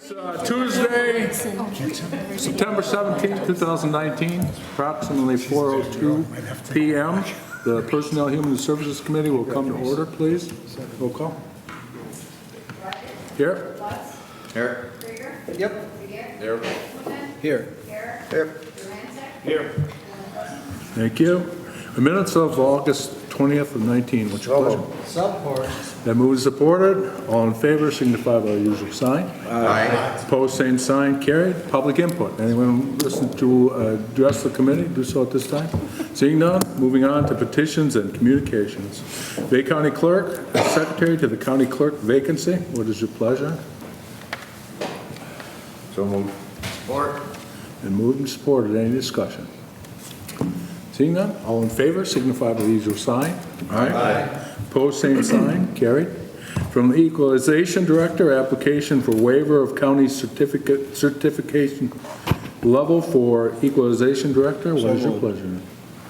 Tuesday, September 17th, 2019, approximately 4:02 p.m. The Personnel Human Services Committee will come to order, please. Roll call. Here. Here. Yep. Here. Here. Here. Thank you. The minutes of August 20th of 19. What's your pleasure? Support. That moved and supported. All in favor signify by the usual sign. Aye. Opposed, same sign. Carried. Public input. Anyone listen to address the committee? Do so at this time. Seeing none, moving on to petitions and communications. Bay County Clerk, Secretary to the County Clerk vacancy. What is your pleasure? So moved. Support. And moved and supported. Any discussion? Seeing none, all in favor signify by the usual sign. Aye. Opposed, same sign. Carried. From the Equalization Director, application for waiver of county certification level for Equalization Director. What is your pleasure?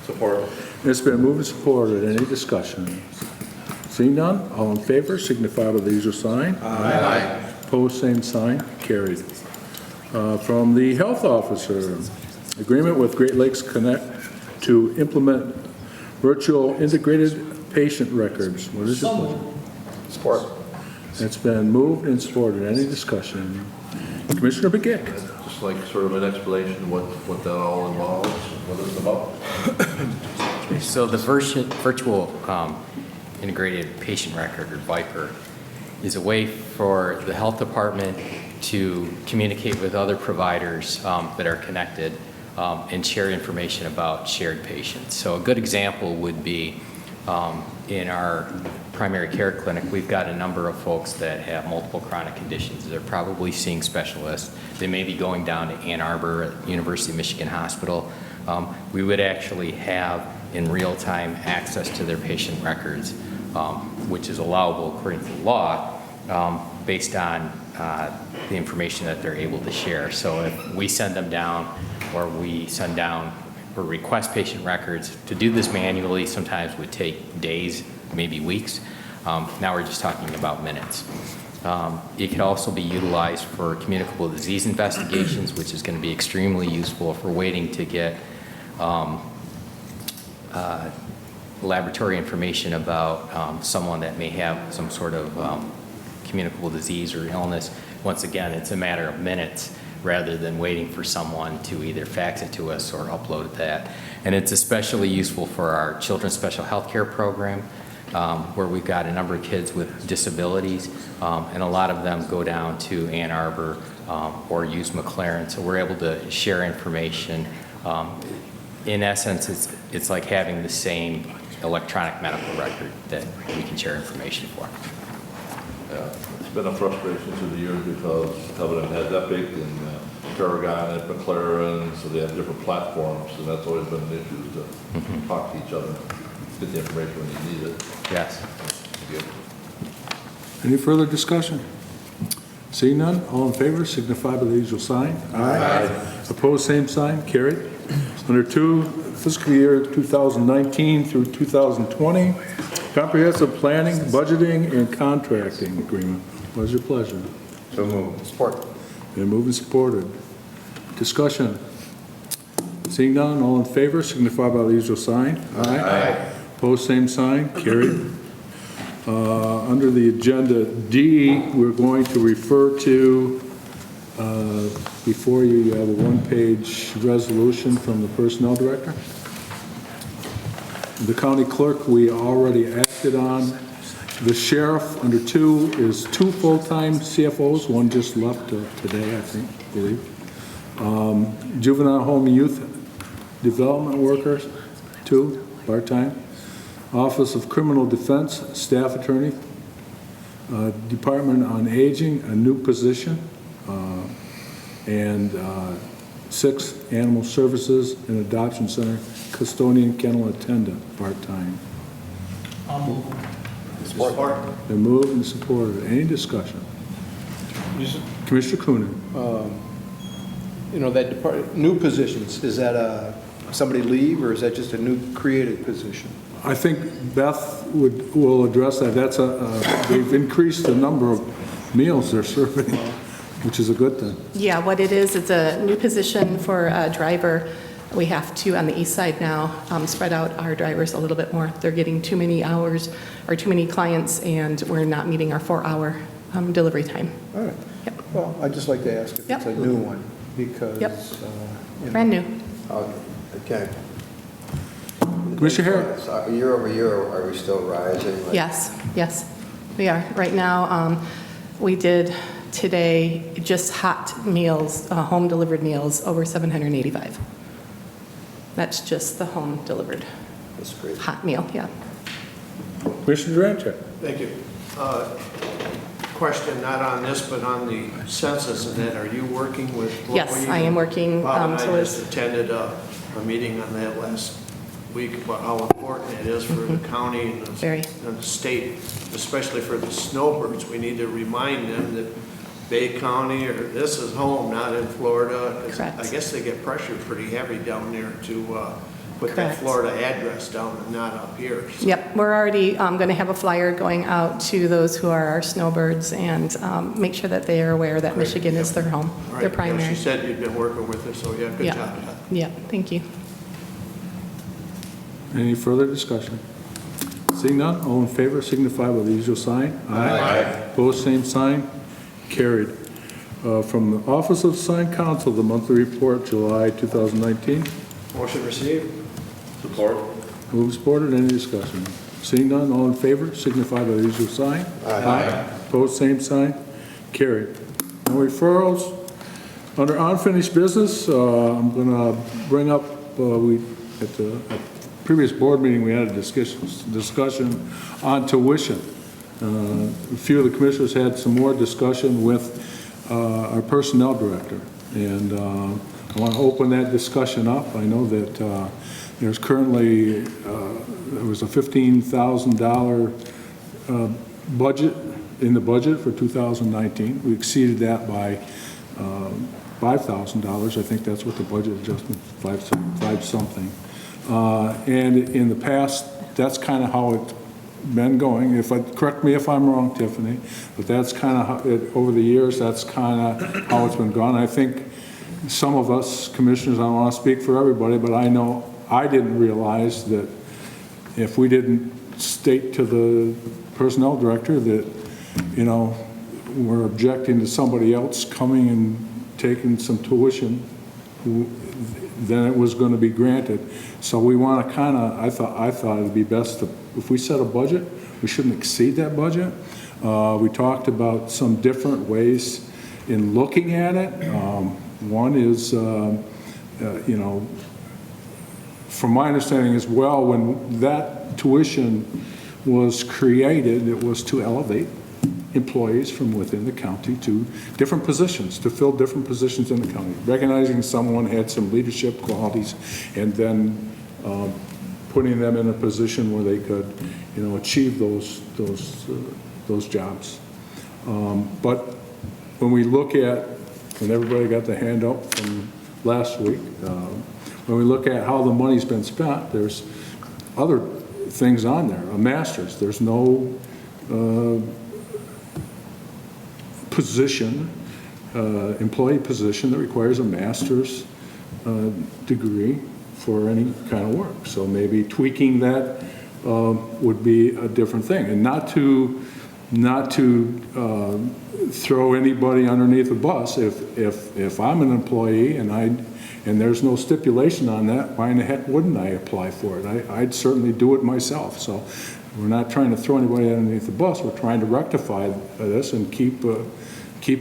Support. It's been moved and supported. Any discussion? Seeing none, all in favor signify by the usual sign. Aye. Opposed, same sign. Carried. From the Health Officer, agreement with Great Lakes Connect to implement virtual integrated patient records. What is your pleasure? Support. It's been moved and supported. Any discussion? Commissioner Begic. Just like sort of an explanation what that all involves, what it's about. So the virtual integrated patient record, or Viper, is a way for the health department to communicate with other providers that are connected and share information about shared patients. So a good example would be in our primary care clinic, we've got a number of folks that have multiple chronic conditions. They're probably seeing specialists. They may be going down to Ann Arbor at University of Michigan Hospital. We would actually have in real time access to their patient records, which is allowable according to the law based on the information that they're able to share. So if we send them down or we send down or request patient records, to do this manually sometimes would take days, maybe weeks. Now we're just talking about minutes. It can also be utilized for communicable disease investigations, which is going to be extremely useful if we're waiting to get laboratory information about someone that may have some sort of communicable disease or illness. Once again, it's a matter of minutes rather than waiting for someone to either fax it to us or upload that. And it's especially useful for our Children's Special Health Care Program, where we've got a number of kids with disabilities, and a lot of them go down to Ann Arbor or use McLaren, so we're able to share information. In essence, it's like having the same electronic medical record that we can share information for. Yeah, it's been a frustration through the years because Covenant has Epic and Paragon and McLaren, so they have different platforms, and that's always been an issue to talk to each other, get the information when you need it. Yes. Any further discussion? Seeing none, all in favor signify by the usual sign. Aye. Opposed, same sign. Carried. Under fiscal year 2019 through 2020, comprehensive planning, budgeting, and contracting agreement. What is your pleasure? So moved. Support. Been moved and supported. Discussion. Seeing none, all in favor signify by the usual sign. Aye. Opposed, same sign. Carried. Under the agenda D, we're going to refer to, before you have a one-page resolution from the Personnel Director. The County Clerk we already acted on. The Sheriff, under 2, is 2 full-time CFOs. One just left today, I believe. Juvenile Home Youth Development Workers, 2 part-time. Office of Criminal Defense, Staff Attorney. Department on Aging, a new position. And 6, Animal Services and Adoption Center, Custodian Kennel Attendant, part-time. I'll move. Support. Been moved and supported. Any discussion? Commissioner Coonan. You know, that new positions, is that somebody leave, or is that just a new created position? I think Beth will address that. That's they've increased the number of meals they're serving. which is a good thing. Yeah, what it is, it's a new position for a driver. We have to, on the east side now, spread out our drivers a little bit more. They're getting too many hours or too many clients, and we're not meeting our 4-hour delivery time. All right. Yep. Well, I'd just like to ask if it's a Yep. new one, because. Yep. You know, Brand new. Okay. Commissioner Harris? So year over year, are we still rising? Like- Yes, yes, we are. Right now, we did today just hot meals, home delivered meals, over 785. That's just the home delivered That's great. hot meal, yeah. Commissioner Durancheck? Thank you. Question, not on this, but on the census and that, are you working with? Yes, I am working, Bob and so I is- just attended a meeting on that last week about how important it is for the county and Very. the state, especially for the snowbirds. We need to remind them that Bay County, or this is home, not in Florida. 'Cause Correct. I guess they get pressured pretty heavy down there to put that Correct. Florida address down and not up here. So Yep, we're already going to have a flyer going out to those who are our snowbirds and make sure that they are aware that Great. Michigan is their home, All right, their yeah, primary. She said you'd been working with her, so yeah, good Yeah. job. Yeah, thank you. Any further discussion? Seeing none, all in favor signify by the usual sign. Aye. Opposed, same sign. Carried. From the Office of Assigned Counsel, the monthly report, July 2019. Motion received. Support. Moved, supported, any discussion? Seeing none, all in favor signify by the usual sign. Aye. Opposed, same sign. Carried. No referrals. Under unfinished business, I'm going to bring up, at the previous board meeting, we had a discussion on tuition. A few of the commissioners had some more discussion with our personnel director, and I want to open that discussion up. I know that there's currently, there was a $15,000 budget in the budget for 2019. We exceeded that by $5,000. I think that's what the budget adjustment, five something. And in the past, that's kind of how it's been going. Correct me if I'm wrong, Tiffany, but that's kind of how, over the years, that's kind of how it's been gone. I think some of us commissioners, I don't want to speak for everybody, but I know I didn't realize that if we didn't state to the personnel director that, you know, we're objecting to somebody else coming and taking some tuition, then it was going to be granted. So we want to kind of, I thought it'd be best to, if we set a budget, we shouldn't exceed that budget. We talked about some different ways in looking at it. One is, you know, from my understanding as well, when that tuition was created, it was to elevate employees from within the county to different positions, to fill different positions in the county, recognizing someone had some leadership qualities, and then putting them in a position where they could, you know, achieve those jobs. But when we look at, and everybody got the handout from last week, when we look at how the money's been spent, there's other things on there. A master's, there's no position, employee position that requires a master's degree for any kind of work. So maybe tweaking that would be a different thing, and not to throw anybody underneath the bus. If I'm an employee and there's no stipulation on that, why in the heck wouldn't I apply for it? I'd certainly do it myself. So we're not trying to throw anybody underneath the bus. We're trying to rectify this and keep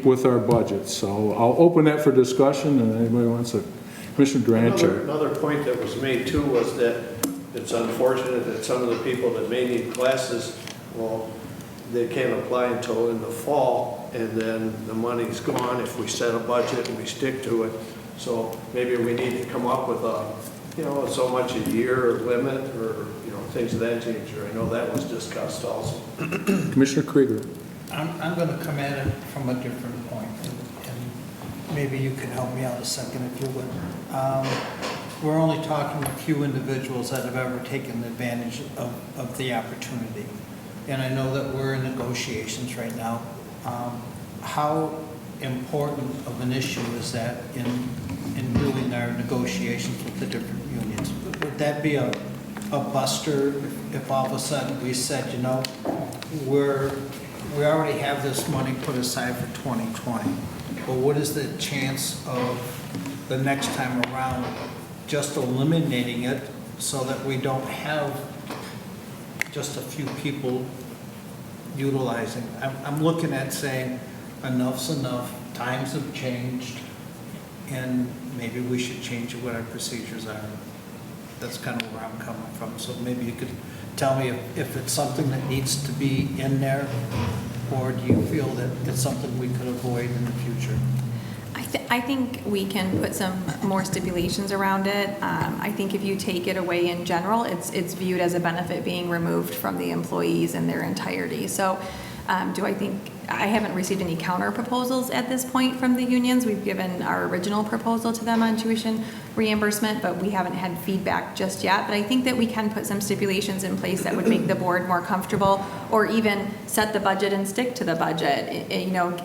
with our budget. So I'll open that for discussion, and anybody wants to. Commissioner Durancheck. Another point that was made too was that it's unfortunate that some of the people that may need classes, well, they can't apply until in the fall, and then the money's gone if we set a budget and we stick to it. So maybe we need to come up with a, you know, so much a year limit, or, you know, things of that nature. I know that was discussed also. Commissioner Krieger. I'm going to come at it from a different point, and maybe you can help me out a second if you would. We're only talking a few individuals that have ever taken advantage of the opportunity. And I know that we're in negotiations right now. How important of an issue is that in doing our negotiations with the different unions? Would that be a buster if all of a sudden we said, you know, we already have this money put aside for 2020, but what is the chance of the next time around just eliminating it so that we don't have just a few people utilizing? I'm looking at saying enough's enough, times have changed, and maybe we should change what our procedures are. That's kind of where I'm coming from. So maybe you could tell me if it's something that needs to be in there, or do you feel that it's something we could avoid in the future? I think we can put some more stipulations around it. I think if you take it away in general, it's viewed as a benefit being removed from the employees in their entirety. So I haven't received any counter proposals at this point from the unions. We've given our original proposal to them on tuition reimbursement, but we haven't had feedback just yet. But I think that we can put some stipulations in place that would make the board more comfortable, or even set the budget and stick to the budget. You know,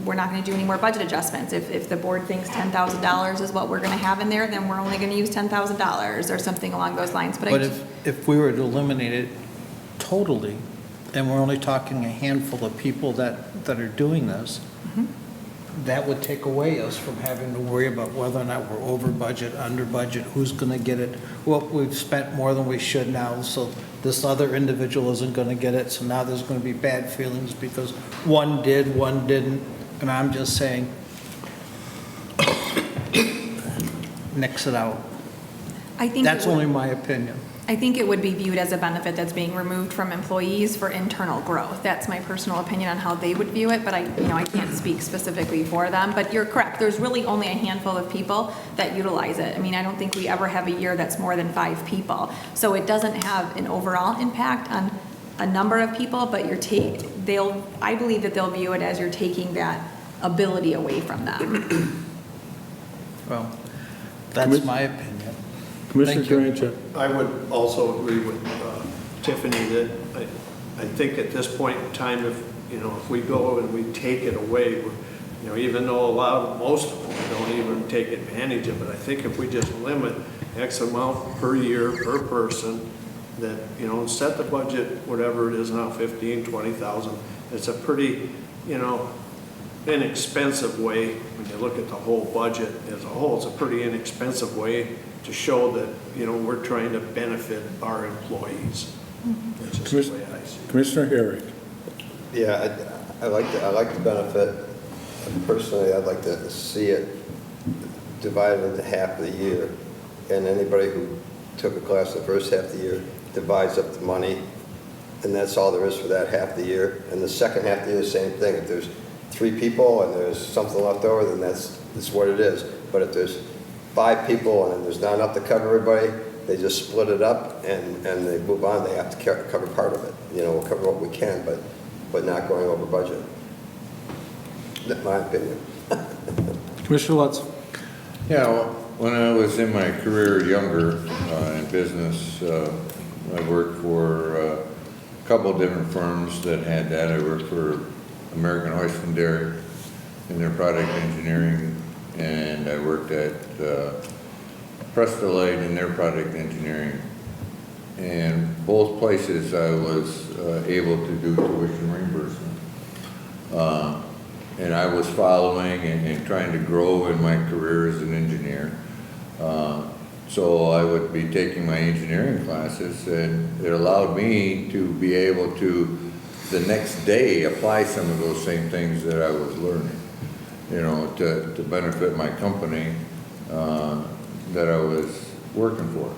we're not going to do any more budget adjustments. If the board thinks $10,000 is what we're going to have in there, then we're only going to use $10,000 or something along those lines. But if we were to eliminate it totally, and we're only talking a handful of people that are doing this, that would take away us from having to worry about whether or not we're over budget, under budget, who's going to get it. Well, we've spent more than we should now, so this other individual isn't going to get it, so now there's going to be bad feelings because one did, one didn't. And I'm just saying, nix it out. That's only my opinion. I think it would be viewed as a benefit that's being removed from employees for internal growth. That's my personal opinion on how they would view it, but I can't speak specifically for them. But you're correct. There's really only a handful of people that utilize it. I mean, I don't think we ever have a year that's more than 5 people. So it doesn't have an overall impact on a number of people, but I believe that they'll view it as you're taking that ability away from them. Well, that's my opinion. Commissioner Thank you. Durancheck. I would also agree with Tiffany that I think at this point in time, if we go and we take it away, even though most of them don't even take advantage of it, I think if we just limit X amount per year per person, that, set the budget, whatever it is now, 15, 20,000, it's a pretty, inexpensive way, when you look at the whole budget as a whole, it's a pretty inexpensive way to show that, we're trying to benefit our employees. That's just the way I see it. Commissioner Herrick. Yeah, I like the benefit. Personally, I'd like to see it divided into half of the year. And anybody who took a class the first half of the year divides up the money, and that's all there is for that half of the year. And the second half of the year, same thing. If there's 3 people and there's something left over, then that's what it is. But if there's 5 people and then there's not enough to cover everybody, they just split it up and they move on. They have to cover part of it. We'll cover what we can, but not going over budget. That's my opinion. Commissioner Lutz. Yeah, well, when I was in my career younger in business, I worked for a couple of different firms that had that. I worked for American Hoist and Dairy in their product engineering, and I worked at Prestolite in their product engineering. And both places I was able to do tuition reimbursement. And I was following and trying to grow in my career as an engineer. So I would be taking my engineering classes, and it allowed me to be able to, the next day, apply some of those same things that I was learning, to benefit my company that I was working for.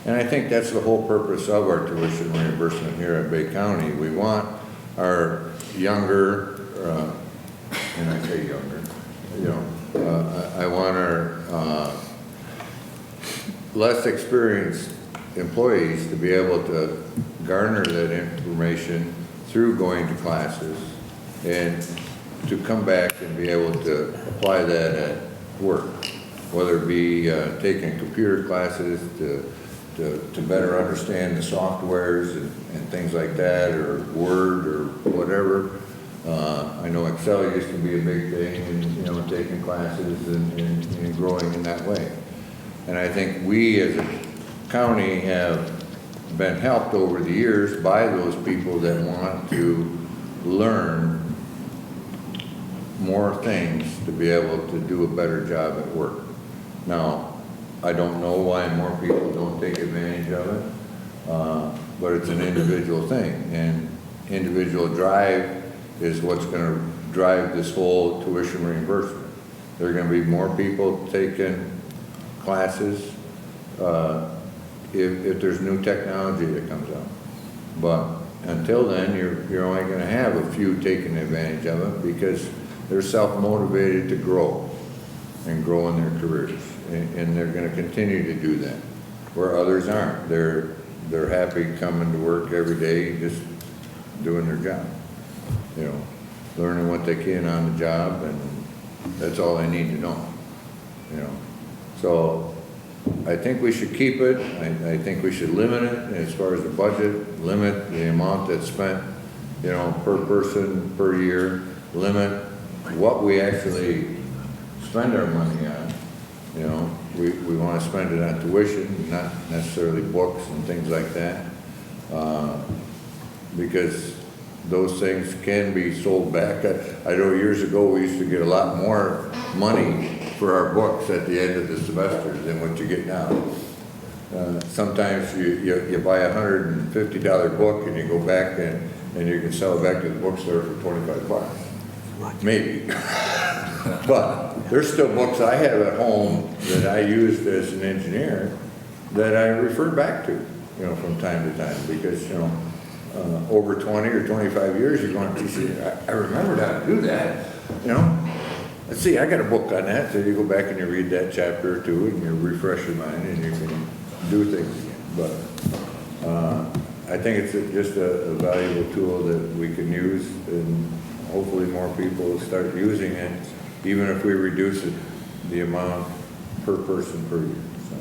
And I think that's the whole purpose of our tuition reimbursement here at Bay County. We want our younger, and I say younger, I want our less experienced employees to be able to garner that information through going to classes and to come back and be able to apply that at work, whether it be taking computer classes to better understand the softwares and things like that, or Word or whatever, I know Excel used to be a big thing, and, you know, taking classes and growing in that way. And I think we as a county have been helped over the years by those people that want to learn more things to be able to do a better job at work. Now, I don't know why more people don't take advantage of it, but it's an individual thing, and individual drive is what's going to drive this whole tuition reimbursement. There are going to be more people taking classes if there's new technology that comes out. But until then, you're only going to have a few taking advantage of it because they're self-motivated to grow and grow in their careers. And they're going to continue to do that, where others aren't. They're happy coming to work every day, just doing their job. You know, learning what they can on the job, and that's all they need to know. You know, so I think we should keep it. I think we should limit it as far as the budget, limit the amount that's spent, you know, per person per year, limit what we actually spend our money on. You know, we want to spend it on tuition, not necessarily books and things like that, because those things can be sold back. I know years ago we used to get a lot more money for our books at the end of the semester than what you get now. Sometimes you buy a $150 book and you go back and you can sell it back to the bookstore for $25. Maybe. But there's still books I have at home that I used as an engineer that I refer back to, you know, from time to time, because, you know, over 20 or 25 years, you're going to see, I remembered how to do that, you know. Let's see, I got a book on that, so you go back and you read that chapter or two and you refresh your mind and you can do things again. But I think it's just a valuable tool that we can use, and hopefully more people will start using it, even if we reduce it, the amount per person per year. So.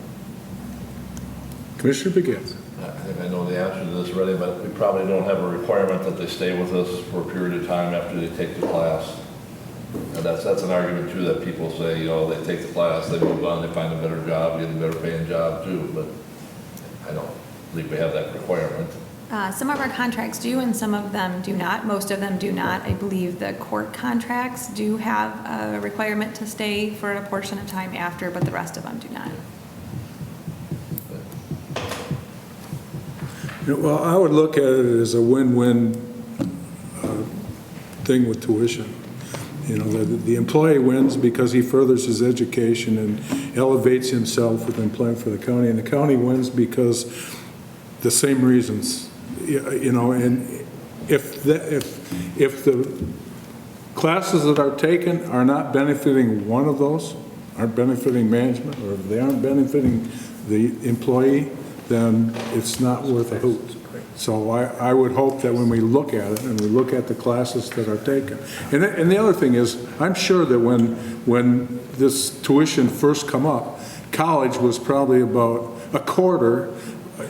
Commissioner Begins. I think I know the answer to this already, but we probably don't have a requirement that they stay with us for a period of time after they take the class. And that's an argument too, that people say, you know, they take the class, they move on, they find a better job, get a better paying job too, but I don't believe we have that requirement. Some of our contracts do and some of them do not. Most of them do not. I believe the court contracts do have a requirement to stay for a portion of time after, but the rest of them do not. Well, I would look at it as a win-win thing with tuition. You know, the employee wins because he furthers his education and elevates himself with employment for the county, and the county wins because the same reasons. You know, and if the classes that are taken are not benefiting one of those, aren't benefiting management, or if they aren't benefiting the employee, then it's not worth a hoot. So I would hope that when we look at it and we look at the classes that are taken, and the other thing is, I'm sure that when this tuition first come up, college was probably about a quarter,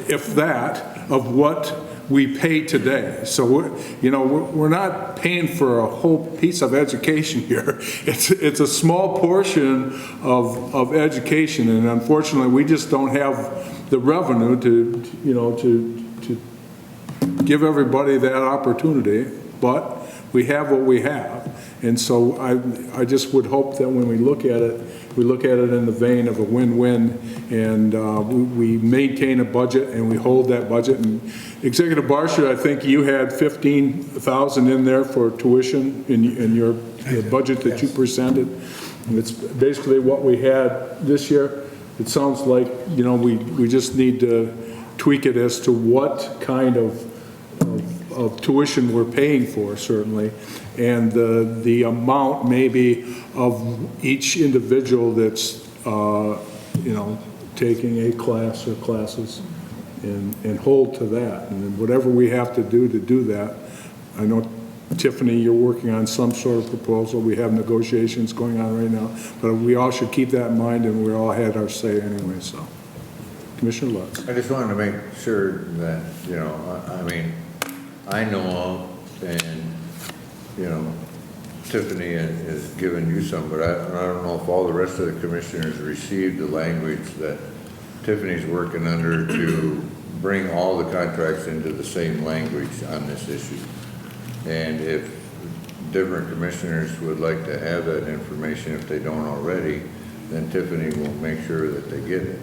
if that, of what we pay today. So we're not paying for a whole piece of education here. It's a small portion of education, and unfortunately, we just don't have the revenue to give everybody that opportunity. But we have what we have, and so I just would hope that when we look at it in the vein of a win-win, and we maintain a budget and we hold that budget. And Executive Barshard, I think you had $15,000 in there for tuition in your budget that you presented. And it's basically what we had this year. It sounds like, you know, we just need to tweak it as to what kind of tuition we're paying for, certainly, and the amount maybe of each individual that's taking a class or classes, and hold to that. And then whatever we have to do that. I know, Tiffany, you're working on some sort of proposal. We have negotiations going on right now, but we all should keep that in mind, and we all had our say anyway. So, Commissioner Lutz. I just wanted to make sure that, I mean, I know of, and Tiffany has given you some, but I don't know if all the rest of the commissioners received the language that Tiffany's working under to bring all the contracts into the same language on this issue. And if different commissioners would like to have that information, if they don't already, then Tiffany will make sure that they get it.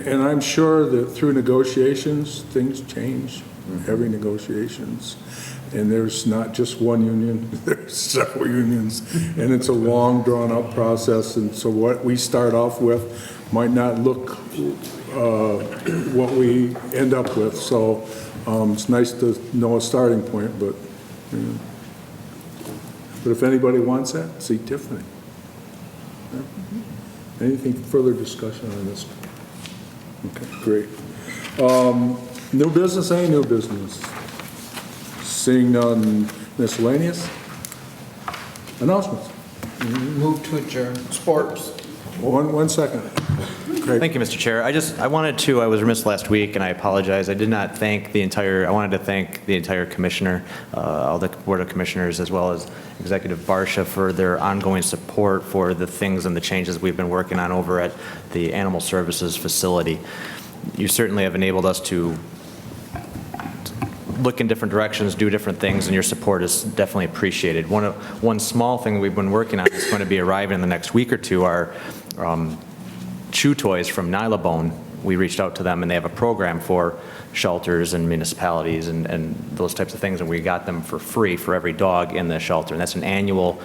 And I'm sure that through negotiations, things change, every negotiations. And there's not just one union, there's several unions, and it's a long, drawn-out process. And so what we start off with might not look what we end up with. So it's nice to know a starting point, but if anybody wants that, see Tiffany. Yeah. Anything further discussion on this? Okay, great. New business, any new business? Seeing none. Miscellaneous? Announcements? Move to adjourn. Sports. One second. Great. Thank you, Mr. Chair. I was remiss last week, and I apologize. I wanted to thank the entire commissioner, all the Board of Commissioners, as well as Executive Barsha for their ongoing support for the things and the changes we've been working on over at the Animal Services facility. You certainly have enabled us to look in different directions, do different things, and your support is definitely appreciated. One small thing we've been working on is going to be arriving in the next week or two are chew toys from Nylabone. We reached out to them, and they have a program for shelters and municipalities and those types of things, and we got them for free for every dog in the shelter, and that's an annual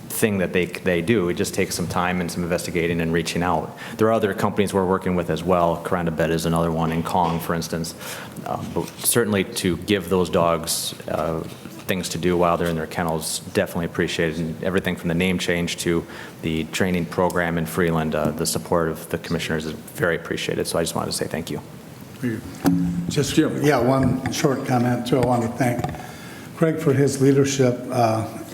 thing that they do. It just takes some time and some investigating and reaching out. There are other companies we're working with as well. Karandabet is another one, in Kong, for instance. But certainly to give those dogs things to do while they're in their kennels, definitely appreciated. And everything from the name change to the training program in Freeland, the support of the commissioners is very appreciated. So I just wanted to say thank you. Just, one short comment too. I want to thank Craig for his leadership,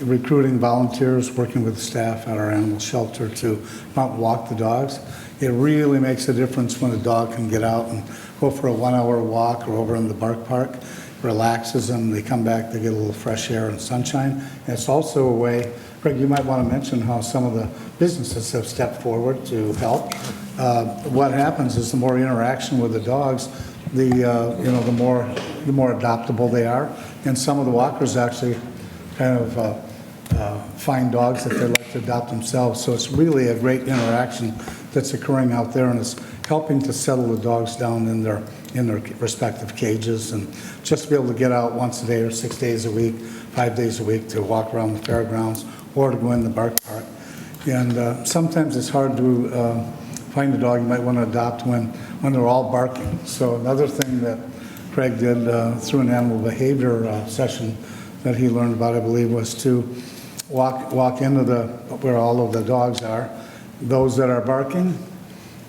recruiting volunteers, working with the staff at our animal shelter to come out and walk the dogs. It really makes a difference when a dog can get out and go for a 1-hour walk or over in the bark park, relaxes them, they come back, they get a little fresh air and sunshine. And it's also a way, Craig, you might want to mention how some of the businesses have stepped forward to help. What happens is the more interaction with the dogs, the more adoptable they are. And some of the walkers actually kind of find dogs that they like to adopt themselves. So it's really a great interaction that's occurring out there, and it's helping to settle the dogs down in their respective cages, and just to be able to get out once a day or 6 days a week, 5 days a week to walk around the fairgrounds or to go in the bark park. And sometimes it's hard to find a dog you might want to adopt when they're all barking. So another thing that Craig did through an animal behavior session that he learned about, I believe, was to walk into where all of the dogs are. Those that are barking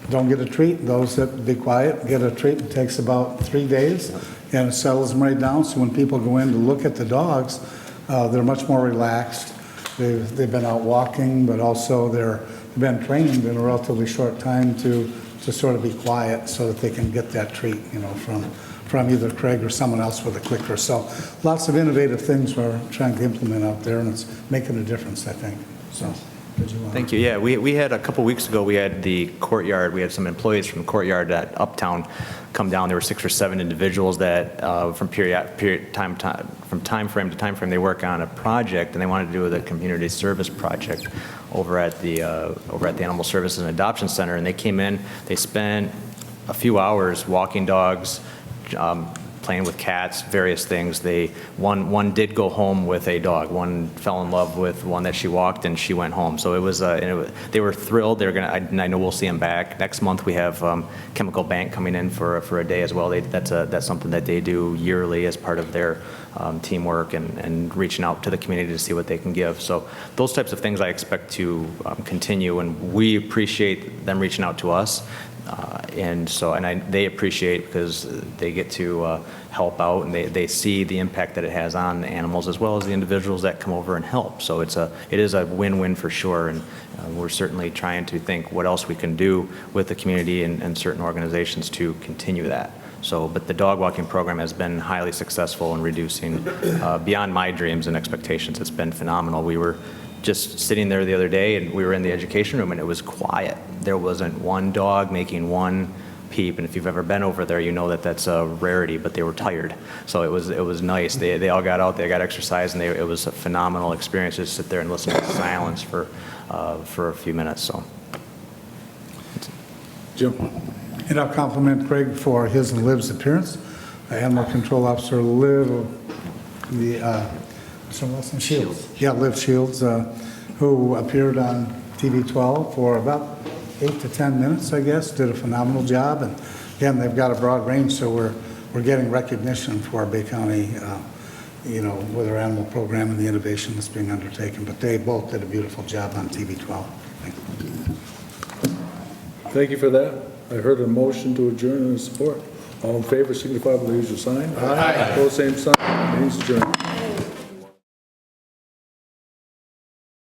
don't get a treat. Those that be quiet get a treat. It takes about 3 days, and it settles them right down. So when people go in to look at the dogs, they're much more relaxed. They've been out walking, but also they've been trained in a relatively short time to sort of be quiet so that they can get that treat, from either Craig or someone else with a clicker. So lots of innovative things we're trying to implement out there, and it's making a difference, I think. So, Thank you. Yeah, we had a couple weeks ago, we had the courtyard, we had some employees from the courtyard at Uptown come down. There were 6 or 7 individuals that from time frame to time frame, they work on a project, and they wanted to do the community service project over at the Animal Services and Adoption Center. And they came in, they spent a few hours walking dogs, playing with cats, various things. One did go home with a dog. One fell in love with one that she walked, and she went home. So they were thrilled. And I know we'll see them back next month. We have Chemical Bank coming in for a day as well. That's something that they do yearly as part of their teamwork and reaching out to the community to see what they can give. So those types of things I expect to continue, and we appreciate them reaching out to us. They appreciate, because they get to help out, and they see the impact that it has on the animals as well as the individuals that come over and help. So it is a win-win for sure, and we're certainly trying to think what else we can do with the community and certain organizations to continue that. So, but the dog walking program has been highly successful in reducing, beyond my dreams and expectations. It's been phenomenal. We were just sitting there the other day, and we were in the education room, and it was quiet. There wasn't one dog making one peep, and if you've ever been over there, you know that that's a rarity, but they were tired. So it was nice. They all got out, they got exercise, and it was a phenomenal experience to sit there and listen to silence for a few minutes, so. Jim? And I'll compliment Craig for his and Liv's appearance. Animal Control Officer Liv, what's her last name? Shields. Yeah, Liv Shields, who appeared on TV 12 for about 8 to 10 minutes, I guess, did a phenomenal job. And again, they've got a broad range, so we're getting recognition for our Bay County, with our animal program and the innovation that's being undertaken. But they both did a beautiful job on TV 12. Thank you. Thank you for that. I heard a motion to adjourn and support. All in favor, signify by the usual sign. Aye. Opposed, same sign. Meeting's adjourned.